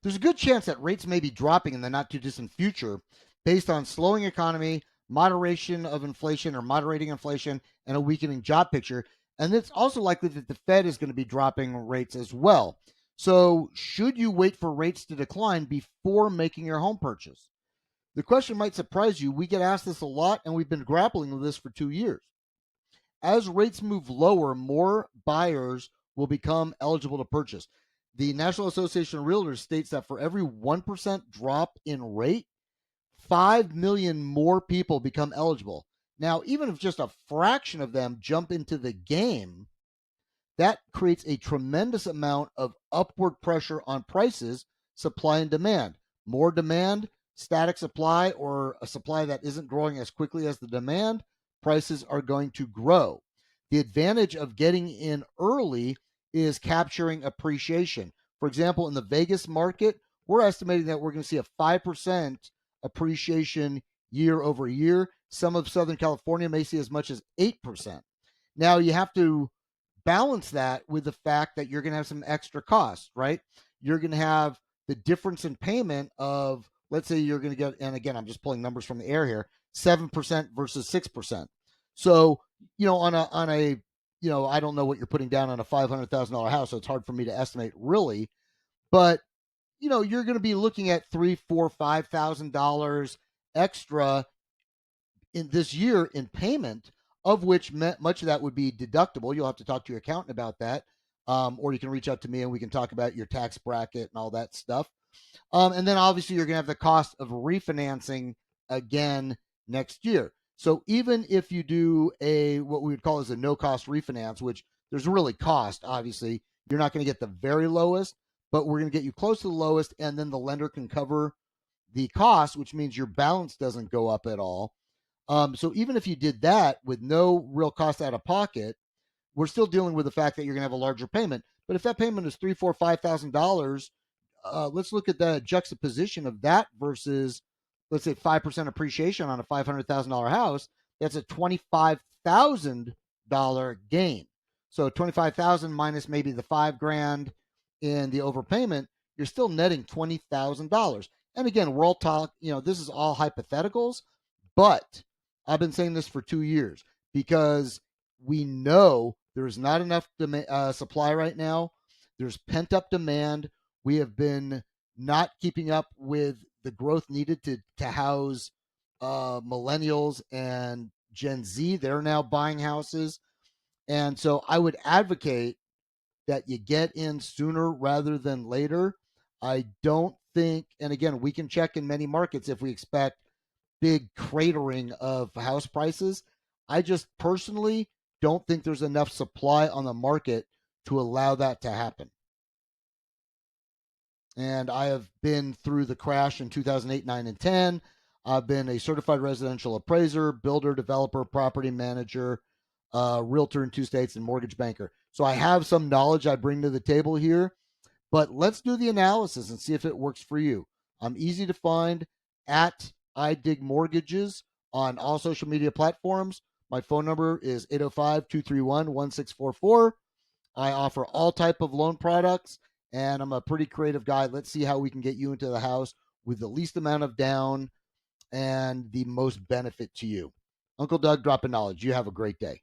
there's a good chance that rates may be dropping in the not too distant future based on slowing economy, moderation of inflation or moderating inflation, and a weakening job picture. And it's also likely that the Fed is going to be dropping rates as well. So, should you wait for rates to decline before making your home purchase? The question might surprise you. We get asked this a lot, and we've been grappling with this for 2 years. As rates move lower, more buyers will become eligible to purchase. The National Association of Realtors states that for every 1% drop in rate, 5 million more people become eligible. Now, even if just a fraction of them jump into the game, that creates a tremendous amount of upward pressure on prices, supply and demand. More demand, static supply, or a supply that isn't growing as quickly as the demand, prices are going to grow. The advantage of getting in early is capturing appreciation. For example, in the Vegas market, we're estimating that we're going to see a 5% appreciation year over year. Some of Southern California may see as much as 8%. Now, you have to balance that with the fact that you're going to have some extra costs, right? You're going to have the difference in payment of, let's say you're going to get, and again, I'm just pulling numbers from the air here, 7% versus 6%. So, I don't know what you're putting down on a $500,000 house, so it's hard for me to estimate really, but you're going to be looking at $3, 4, $5,000 extra in this year in payment, of which much of that would be deductible. You'll have to talk to your accountant about that, or you can reach out to me and we can talk about your tax bracket and all that stuff. And then obviously you're going to have the cost of refinancing again next year. So even if you do what we would call as a no cost refinance, which there's really cost, obviously, you're not going to get the very lowest, but we're going to get you close to the lowest, and then the lender can cover the cost, which means your balance doesn't go up at all. So even if you did that with no real cost out of pocket, we're still dealing with the fact that you're going to have a larger payment. But if that payment is $3, 4, $5,000, let's look at the juxtaposition of that versus, let's say, 5% appreciation on a $500,000 house. That's a $25,000 gain. So 25,000 minus maybe the $5,000 in the overpayment, you're still netting $20,000. And again, we're all talk. This is all hypotheticals, but I've been saying this for 2 years because we know there's not enough supply right now. There's pent up demand. We have been not keeping up with the growth needed to house millennials and Gen Z. They're now buying houses. And so I would advocate that you get in sooner rather than later. I don't think, and again, we can check in many markets if we expect big cratering of house prices. I just personally don't think there's enough supply on the market to allow that to happen. And I have been through the crash in 2008, 9, and 10. I've been a certified residential appraiser, builder, developer, property manager, realtor in 2 states, and mortgage banker. So I have some knowledge I bring to the table here, but let's do the analysis and see if it works for you. I'm easy to find at iDig Mortgages on all social media platforms. My phone number is 805-231-1644. I offer all type of loan products, and I'm a pretty creative guy. Let's see how we can get you into the house with the least amount of down and the most benefit to you. Uncle Doug, dropping knowledge. You have a great day.